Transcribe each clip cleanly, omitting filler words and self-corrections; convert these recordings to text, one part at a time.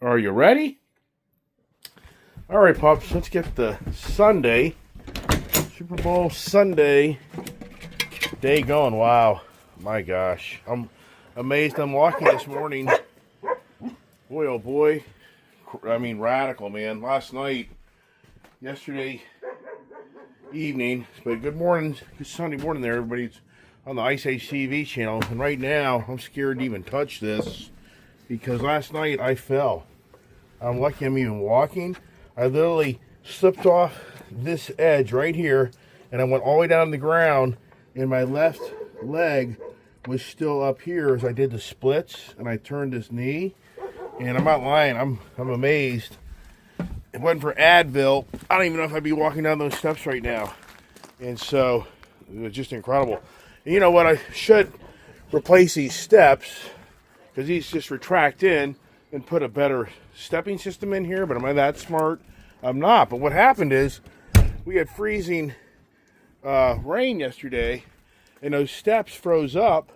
Are you ready? All right, pups, let's get the Sunday, Super Bowl Sunday day going. Wow, my gosh. I'm amazed I'm walking this morning. Boy, oh boy. I mean, radical, man. Yesterday evening, but good morning, good Sunday morning there, everybody's on the Ice Age TV channel. And right now, I'm scared to even touch this because last night I fell. I'm lucky I'm even walking. I literally slipped off this edge right here, and I went all the way down to the ground, and my left leg was still up here as I did the splits, and I turned this knee, and I'm not lying, I'm amazed. If it wasn't for Advil, I don't even know if I'd be walking down those steps right now. And so, it was just incredible. And you know what, I should replace these steps, because these just retract in, and put a better stepping system in here, but am I that smart? I'm not. But what happened is we had freezing rain yesterday, and those steps froze up,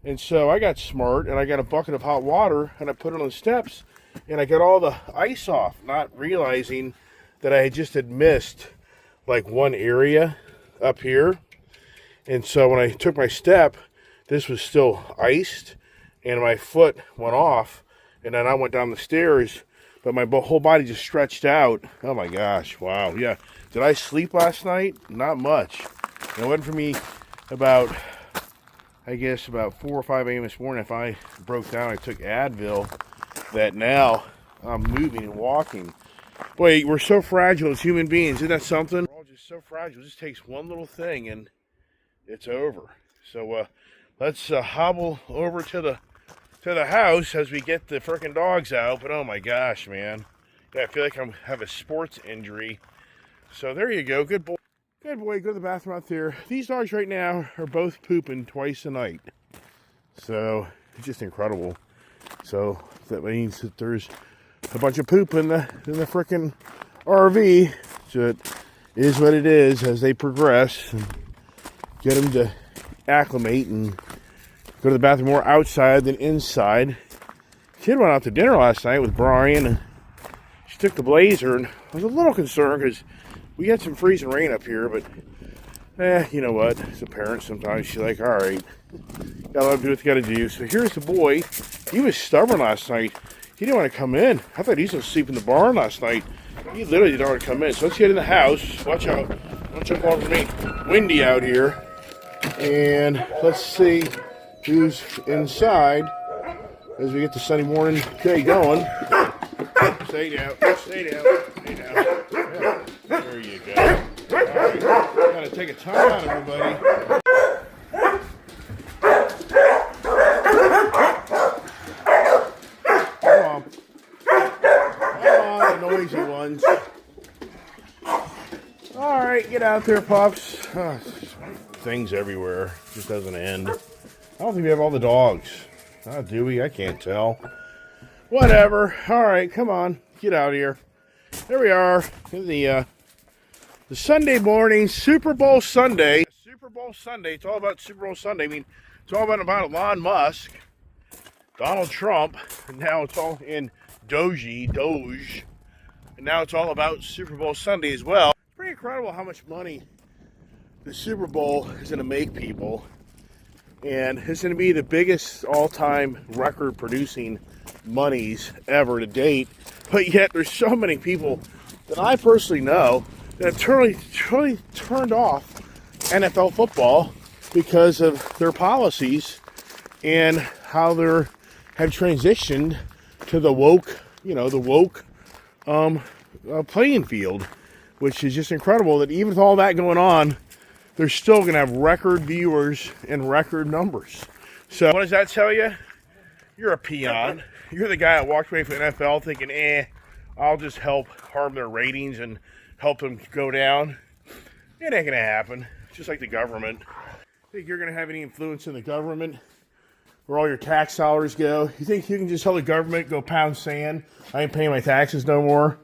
and so I got smart, and I got a bucket of hot water, and I put it on the steps, and I got all the ice off, not realizing that I had missed like one area up here. And so when I took my step, this was still iced, and my foot went off. And then I went down the stairs, but my whole body just stretched out. Oh my gosh, wow, yeah. Did I sleep last night? Not much. And it wasn't for me about 4 or 5 a.m. this morning. If I broke down, I took Advil, that now I'm moving and walking. Boy, we're so fragile as human beings. Isn't that something? We're all just so fragile. It just takes one little thing and it's over. So let's hobble over to the house as we get the frickin' dogs out. But oh my gosh, man, yeah, I feel like I have a sports injury. So there you go. Good boy, go to the bathroom out there. These dogs right now are both pooping twice a night, so it's just incredible. So that means that there's a bunch of poop in the frickin' RV. So it is what it is as they progress and get them to acclimate and go to the bathroom more outside than inside. Kid went out to dinner last night with Brian, and she took the Blazer, and I was a little concerned because we had some freezing rain up here, but you know what, as a parent sometimes you're like, alright, gotta let him do what you gotta do. So here's the boy. He was stubborn last night. He didn't want to come in. I thought he was going to sleep in the barn last night. He literally didn't want to come in. So let's get in the house. Watch out. Don't jump on for me. Windy out here. And let's see who's inside as we get the Sunday morning day going. Stay down. Yeah, there you go. All right. Gotta take a time out, everybody. Come on, the noisy ones. All right, get out there, pups. Things everywhere. Just doesn't end. I don't think we have all the dogs. Do we? I can't tell. Whatever. All right, come on. Get out of here. There we are in the Sunday morning, Super Bowl Sunday. Super Bowl Sunday. It's all about Super Bowl Sunday. I mean, it's all about Elon Musk, Donald Trump, and now it's all in Doge, and now it's all about Super Bowl Sunday as well. It's pretty incredible how much money the Super Bowl is going to make people. And it's going to be the biggest all-time record-producing monies ever to date. But yet, there's so many people that I personally know that totally turned off NFL football because of their policies and how they have transitioned to the woke playing field, which is just incredible that even with all that going on, they're still going to have record viewers and record numbers. So what does that tell you? You're a peon. You're the guy that walked away from the NFL thinking, I'll just help harm their ratings and help them go down. It ain't going to happen. It's just like the government. Think you're going to have any influence in the government where all your tax dollars go? You think you can just tell the government, go pound sand, I ain't paying my taxes no more?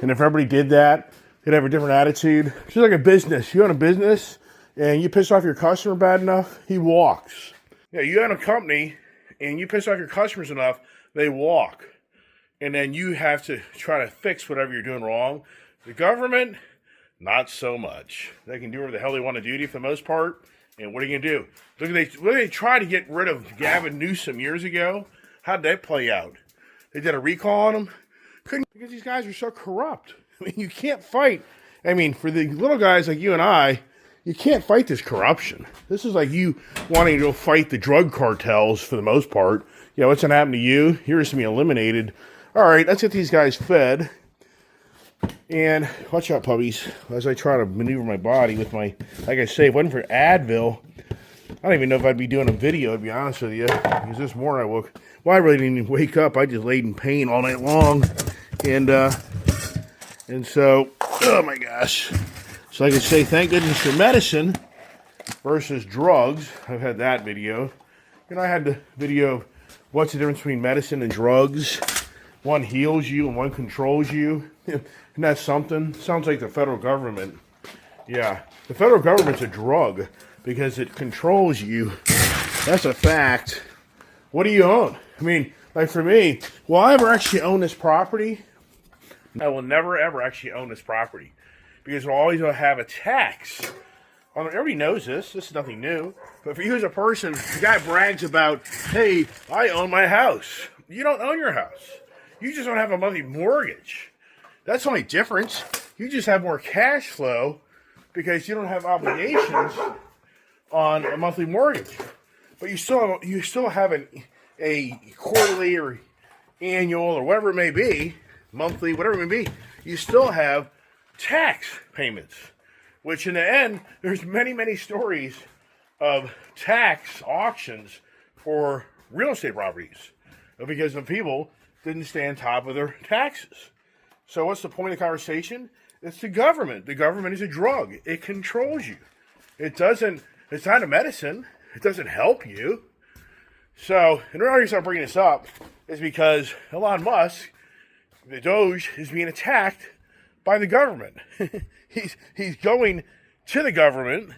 And if everybody did that, they'd have a different attitude. It's just like a business. You own a business and you piss off your customer bad enough, he walks. Yeah, you own a company and you piss off your customers enough, they walk. and then you have to try to fix whatever you're doing wrong. The government, not so much. They can do whatever the hell they want to do for the most part. And what are you going to do? Look, they tried to get rid of Gavin Newsom years ago. How'd that play out? They did a recall on him. Couldn't, because these guys are so corrupt. I mean, you can't fight. I mean, for the little guys like you and I, you can't fight this corruption. This is like you wanting to go fight the drug cartels for the most part. You know, what's going to happen to you? You're just going to be eliminated. All right, let's get these guys fed. And watch out, puppies, as I try to maneuver my body with my, like I say, if it wasn't for Advil, I don't even know if I'd be doing a video, to be honest with you. Because this morning I woke, well, I really didn't even wake up. I just laid in pain all night long. And so, oh my gosh. So I could say, thank goodness for medicine versus drugs. I've had that video. And I had the video of what's the difference between medicine and drugs. One heals you and one controls you. Isn't that something? Sounds like the federal government. Yeah, the federal government's a drug because it controls you. That's a fact. What do you own? I mean, like for me, will I ever actually own this property? I will never ever actually own this property because we'll always have a tax. Everybody knows this. This is nothing new. But for you as a person, the guy brags about, hey, I own my house. You don't own your house. You just don't have a monthly mortgage. That's the only difference. You just have more cash flow because you don't have obligations on a monthly mortgage. But you still have a quarterly or annual or whatever it may be, monthly, whatever it may be. You still have tax payments, which in the end, there's many, many stories of tax auctions for real estate properties because the people didn't stay on top of their taxes. So what's the point of the conversation? It's the government. The government is a drug. It controls you. It's not a medicine. It doesn't help you. So, and the reason I'm bringing this up is because Elon Musk, the Doge, is being attacked by the government. He's going to the government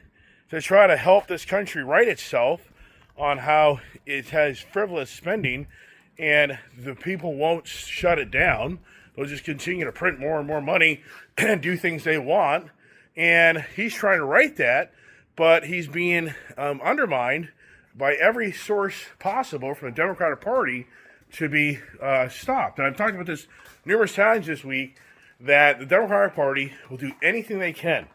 to try to help this country right itself on how it has frivolous spending, and the people won't shut it down. They'll just continue to print more and more money and do things they want. And he's trying to right that, but he's being undermined by every source possible from the Democratic Party to be stopped. And I've talked about this numerous times this week, that the Democratic Party will do anything they can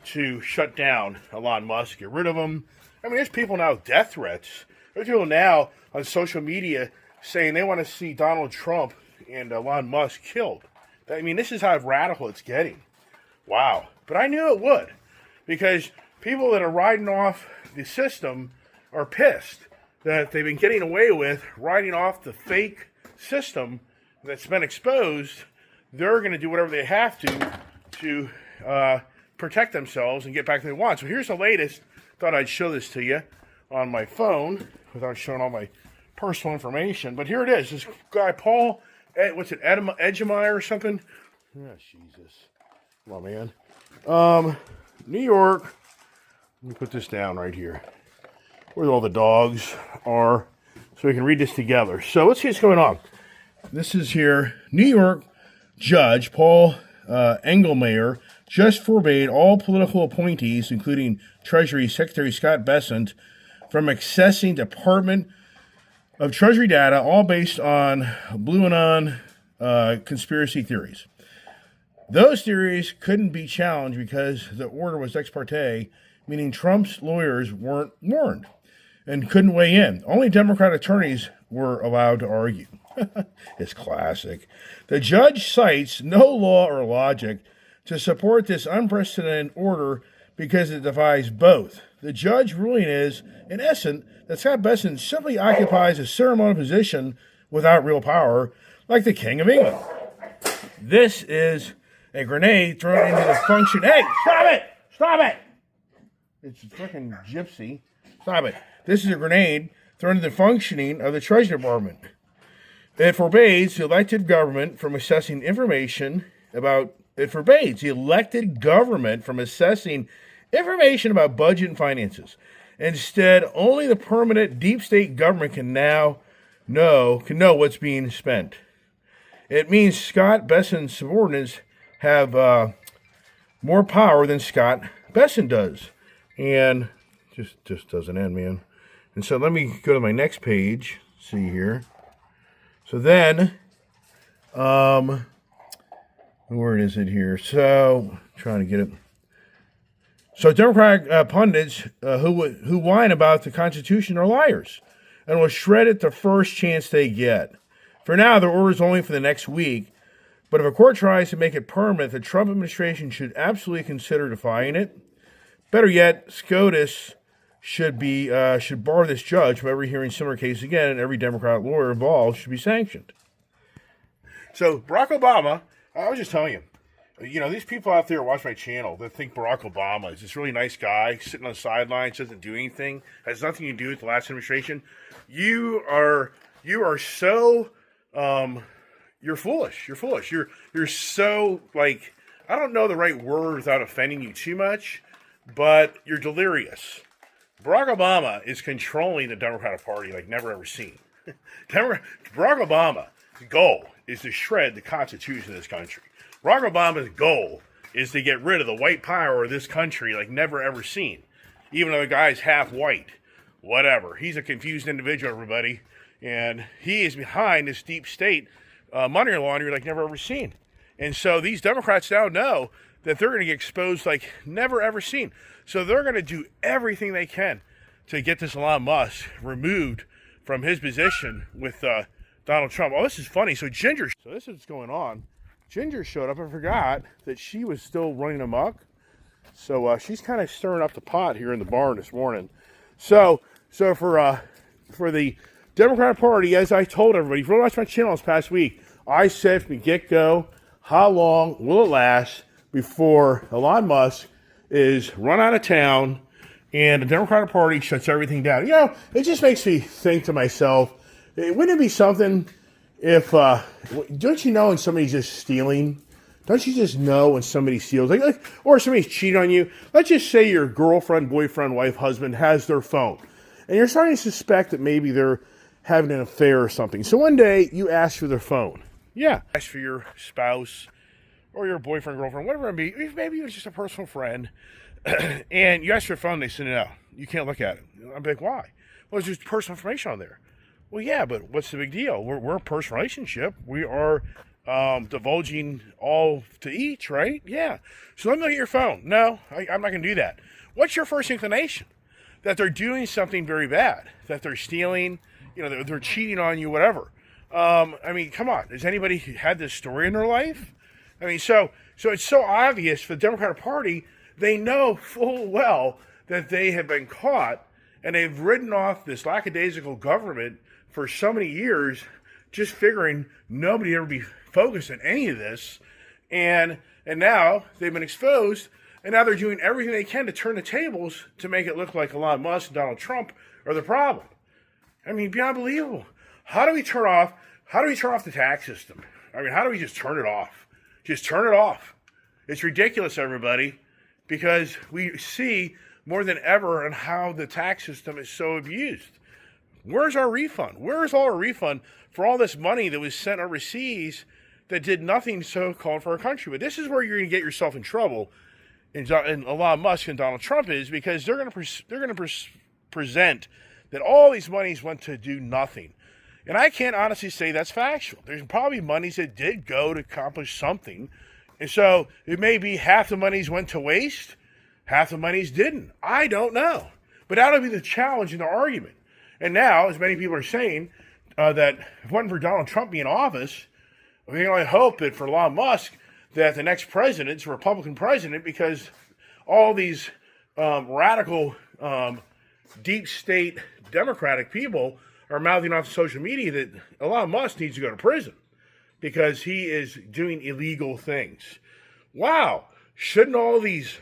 to shut down Elon Musk, get rid of him. I mean, there's people now with death threats. There's people now on social media saying they want to see Donald Trump and Elon Musk killed. I mean, this is how radical it's getting. Wow. But I knew it would, because people that are riding off the system are pissed that they've been getting away with riding off the fake system that's been exposed. They're going to do whatever they have to protect themselves and get back to what they want. So here's the latest. Thought I'd show this to you on my phone without showing all my personal information. But here it is. This guy, Paul, Edgemeyer or something? Oh, Jesus. Come on, man. New York. Let me put this down right here, where all the dogs are, so we can read this together. So let's see what's going on. This is here. New York Judge Paul Engelmayer just forbade all political appointees, including Treasury Secretary Scott Bessent, from accessing Department of Treasury data, all based on BlueAnon conspiracy theories. Those theories couldn't be challenged because the order was ex parte, meaning Trump's lawyers weren't warned and couldn't weigh in. Only Democrat attorneys were allowed to argue. It's classic. The judge cites no law or logic to support this unprecedented order because it defies both. The judge ruling is, in essence, that Scott Bessent simply occupies a ceremonial position without real power, like the King of England. This is a grenade thrown into the function. Hey, stop it! Stop it! It's a freaking gypsy. Stop it. This is a grenade thrown into the functioning of the Treasury Department. It forbids the elected government from assessing information about budget and finances. Instead, only the permanent deep state government can know what's being spent. it means Scott Bessent's subordinates have more power than Scott Bessent does. And just doesn't end, man. And so let me go to my next page. See here. So then, where is it here? So, trying to get it. So Democratic pundits who whine about the Constitution are liars and will shred it the first chance they get. For now, their order is only for the next week, but if a court tries to make it permanent, the Trump administration should absolutely consider defying it. Better yet, SCOTUS should bar this judge from ever hearing similar cases again, and every Democrat lawyer involved should be sanctioned. So Barack Obama, I was just telling you, these people out there watch my channel that think Barack Obama is this really nice guy sitting on the sidelines, doesn't do anything, has nothing to do with the last administration. You are so you're foolish. You're foolish. You're so, like, I don't know the right word without offending you too much, but you're delirious. Barack Obama is controlling the Democratic Party like never ever seen. Barack Obama's goal is to shred the Constitution of this country. Barack Obama's goal is to get rid of the white power of this country like never ever seen. Even though the guy's half white. Whatever. He's a confused individual, everybody. And he is behind this deep state money laundering like never ever seen. And so these Democrats now know that they're going to get exposed like never ever seen. So they're going to do everything they can to get this Elon Musk removed from his position with Donald Trump. Oh, this is funny. So this is what's going on. Ginger showed up and forgot that she was still running amok. So she's kind of stirring up the pot here in the barn this morning. So for the Democratic Party, as I told everybody, if you watched my channel this past week, I said from the get-go, how long will it last before Elon Musk is run out of town and the Democratic Party shuts everything down? It just makes me think to myself, wouldn't it be something if, don't you know when somebody's just stealing? Don't you just know when somebody steals? Or somebody's cheating on you? Let's just say your girlfriend, boyfriend, wife, husband has their phone. And you're starting to suspect that maybe they're having an affair or something. So one day, you ask for their phone. Yeah. Ask for your spouse or your boyfriend, girlfriend, whatever it may be. Maybe it was just a personal friend. And you ask for their phone, they say, no, you can't look at it. I'm like, why? Well, there's just personal information on there. Well, yeah, but what's the big deal? We're a personal relationship. We are divulging all to each, right? Yeah. So let me look at your phone. No, I'm not going to do that. What's your first inclination? That they're doing something very bad. That they're stealing, they're cheating on you, whatever. Come on. Has anybody had this story in their life? So it's so obvious for the Democratic Party, they know full well that they have been caught and they've ridden off this lackadaisical government for so many years, just figuring nobody would ever be focused on any of this. And now they've been exposed, and now they're doing everything they can to turn the tables to make it look like Elon Musk and Donald Trump are the problem. It'd be unbelievable. How do we turn off the tax system? How do we just turn it off? Just turn it off. It's ridiculous, everybody, because we see more than ever on how the tax system is so abused. Where's our refund? Where's all our refund for all this money that was sent overseas that did nothing so-called for our country? But this is where you're going to get yourself in trouble, and Elon Musk and Donald Trump is, because they're going to present that all these monies went to do nothing. And I can't honestly say that's factual. There's probably monies that did go to accomplish something. And so it may be half the monies went to waste, half the monies didn't. I don't know. But that'll be the challenge in the argument. And now, as many people are saying, that if it wasn't for Donald Trump being in office, we can only hope that for Elon Musk, that the next president's a Republican president, because all these radical, deep state Democratic people are mouthing off social media that Elon Musk needs to go to prison because he is doing illegal things. Wow. Shouldn't all these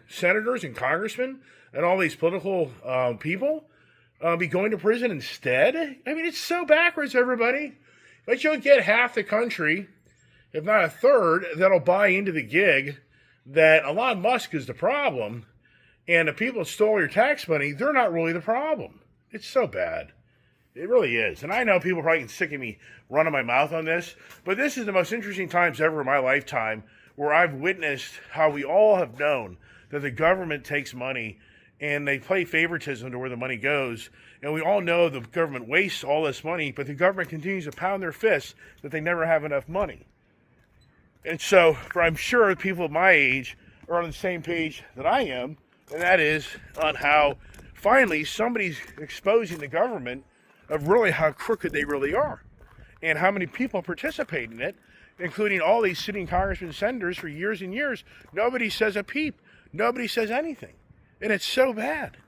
senators and congressmen and all these political people be going to prison instead? It's so backwards, everybody. But you'll get half the country, if not a third, that'll buy into the gig that Elon Musk is the problem, and the people that stole your tax money, they're not really the problem. It's so bad. It really is. And I know people probably get sick of me running my mouth on this, but this is the most interesting times ever in my lifetime where I've witnessed how we all have known that the government takes money and they play favoritism to where the money goes. And we all know the government wastes all this money, but the government continues to pound their fists that they never have enough money. And so, I'm sure people of my age are on the same page that I am, and that is on how finally somebody's exposing the government of really how crooked they really are and how many people participate in it, including all these sitting congressmen and senators for years and years. Nobody says a peep. Nobody says anything. And it's so bad.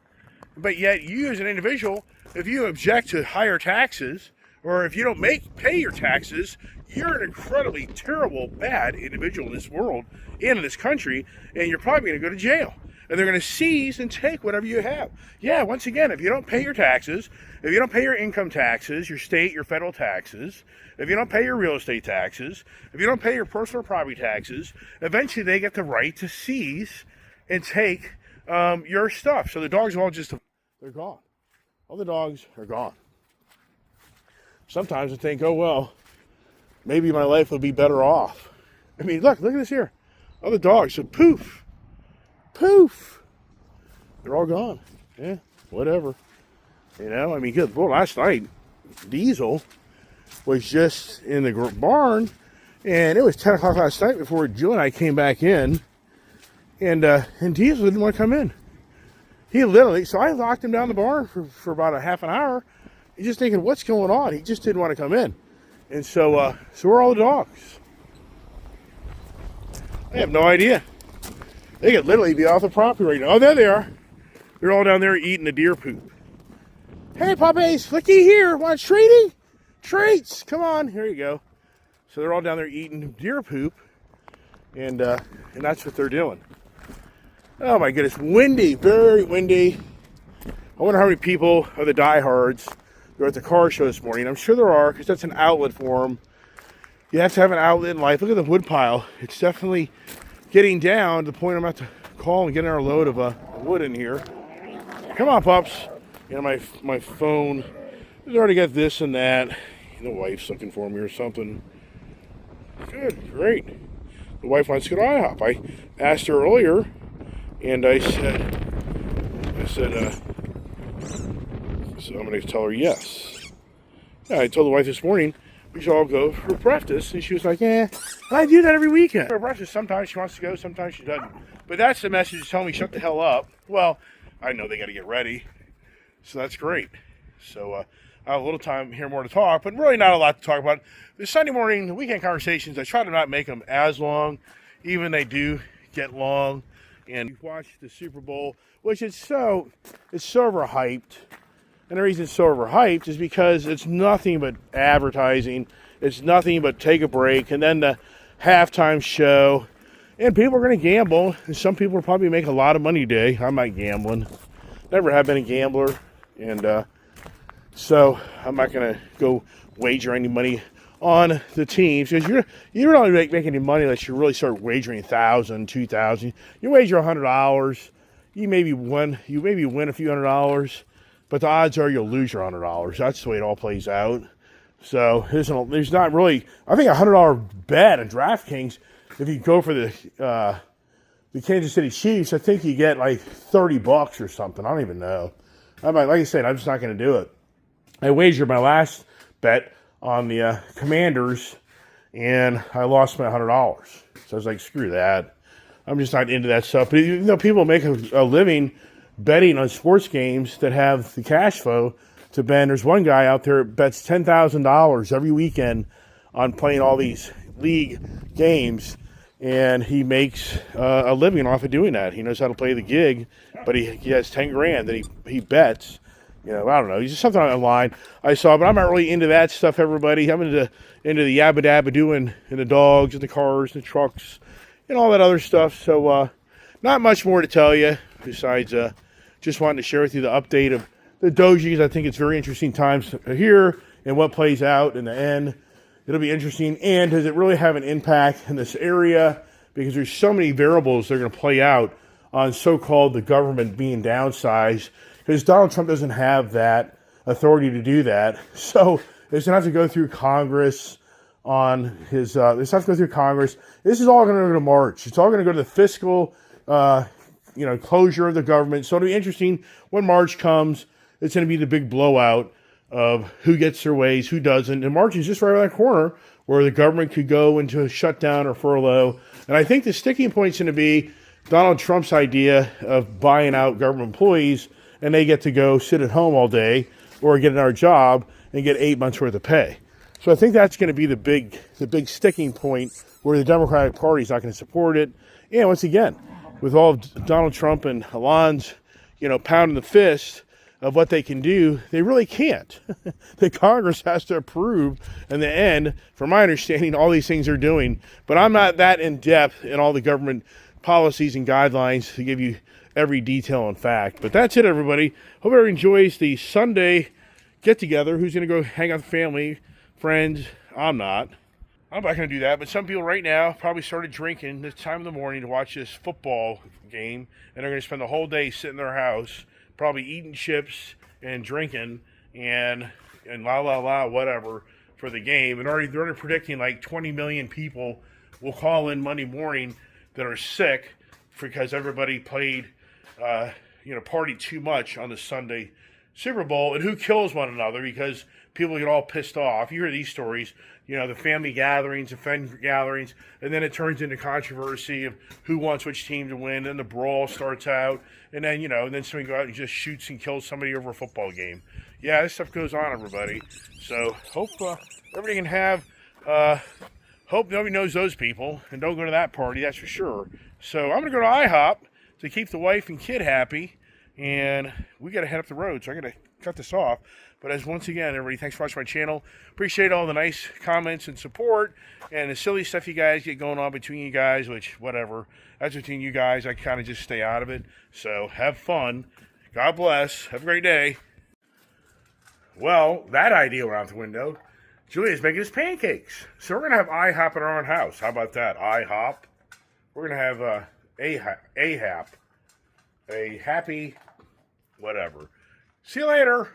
But yet you as an individual, if you object to higher taxes or if you don't pay your taxes, you're an incredibly terrible, bad individual in this world and in this country, and you're probably going to go to jail. And they're going to seize and take whatever you have. Yeah, once again, if you don't pay your taxes, if you don't pay your income taxes, your state, your federal taxes, if you don't pay your real estate taxes, if you don't pay your personal property taxes, eventually they get the right to seize and take your stuff. So the dogs are all they're gone. All the dogs are gone. Sometimes I think, oh, well, maybe my life would be better off. I mean, look at this here. All the dogs, so poof. Poof! They're all gone. Yeah, whatever. You know, I mean, good. Well, last night, Diesel was just in the barn, and it was 10 o'clock last night before Jill and I came back in, and Diesel didn't want to come in. He literally, so I locked him down the barn for about a half an hour. He's just thinking, what's going on? He just didn't want to come in. And so where are all the dogs? I have no idea. They could literally be off the property right now. Oh, there they are. They're all down there eating the deer poop. Hey, puppies, looky here. Want treaty? Treats. Come on. Here you go. So they're all down there eating deer poop. And that's what they're doing. Oh, my goodness. Windy. Very windy. I wonder how many people are the diehards who are at the car show this morning. I'm sure there are, because that's an outlet for them. You have to have an outlet in life. Look at the wood pile. It's definitely getting down to the point I'm about to call and get our load of wood in here. Come on, pups. You know, my phone has already got this and that. The wife's looking for me or something. Good, great. The wife wants to go to IHOP. I asked her earlier, and I said, so I'm going to tell her yes. Yeah, I told the wife this morning we should all go for breakfast, and she was like, "Yeah, I do that every weekend." For breakfast, sometimes she wants to go, sometimes she doesn't. But that's the message telling me shut the hell up. Well, I know they got to get ready, so that's great. So I have a little time here more to talk, but really not a lot to talk about. The Sunday morning, the weekend conversations, I try to not make them as long, even they do get long. And you watch the Super Bowl, which it's so overhyped. And the reason it's so overhyped is because it's nothing but advertising. It's nothing but take a break. And then the halftime show. And people are going to gamble. And some people will probably make a lot of money today. I'm not gambling. Never have been a gambler. And so I'm not going to go wager any money on the teams. Because you don't really make any money unless you really start wagering $1,000, $2,000. You wager $100. You maybe win a few $100. But the odds are you'll lose your $100. That's the way it all plays out. So there's not really. I think a $100 bet on DraftKings, if you go for the Kansas City Chiefs, I think you get like $30 or something. I don't even know. Like I said, I'm just not going to do it. I wagered my last bet on the Commanders, and I lost my $100. So I was like, screw that. I'm just not into that stuff. But you know, people make a living betting on sports games that have the cash flow to bet. There's one guy out there that bets $10,000 every weekend on playing all these league games, and he makes a living off of doing that. He knows how to play the gig, but he has $10,000 that he bets. You know, I don't know. He's just something online I saw, but I'm not really into that stuff, everybody. I'm into the yabba dabba doing and the dogs and the cars and the trucks and all that other stuff. So not much more to tell you besides just wanted to share with you the update of the dojis. I think it's very interesting times here and what plays out in the end. It'll be interesting. And does it really have an impact in this area? Because there's so many variables that are going to play out on so-called the government being downsized. Because Donald Trump doesn't have that authority to do that. So it's going to have to go through Congress on his, this has to go through Congress. This is all going to go to March. It's all going to go to the fiscal, closure of the government. So it'll be interesting when March comes. It's going to be the big blowout of who gets their ways, who doesn't. And March is just right around that corner where the government could go into a shutdown or furlough. And I think the sticking point is going to be Donald Trump's idea of buying out government employees, and they get to go sit at home all day or get another job and get 8 months worth of pay. So I think that's going to be the big sticking point where the Democratic Party is not going to support it. And once again, with all of Donald Trump and Elon's, pounding the fist of what they can do, they really can't. The Congress has to approve in the end, from my understanding, all these things they're doing. But I'm not that in depth in all the government policies and guidelines to give you every detail and fact. But that's it, everybody. Hope everyone enjoys the Sunday get-together. Who's going to go hang out with family, friends? I'm not. I'm not going to do that. But some people right now probably started drinking this time of the morning to watch this football game, and they're going to spend the whole day sitting in their house, probably eating chips and drinking and whatever for the game. And they're already predicting like 20 million people will call in Monday morning that are sick because everybody played, partied too much on the Sunday Super Bowl. And who kills one another because people get all pissed off. You hear these stories, the family gatherings, the friend gatherings, and then it turns into controversy of who wants which team to win, and the brawl starts out, and then, and then somebody goes out and just shoots and kills somebody over a football game. Yeah, this stuff goes on, everybody. So hope everybody can have, hope nobody knows those people, and don't go to that party, that's for sure. So I'm going to go to IHOP to keep the wife and kid happy, and we got to head up the road, so I got to cut this off. But as once again, everybody, thanks for watching my channel. Appreciate all the nice comments and support and the silly stuff you guys get going on between you guys, which, whatever. That's between you guys. I kind of just stay out of it. So have fun. God bless. Have a great day. Well, that idea went out the window. Julia's making us pancakes. So we're going to have IHOP in our own house. How about that? IHOP. We're going to have AHAP. A happy whatever. See you later.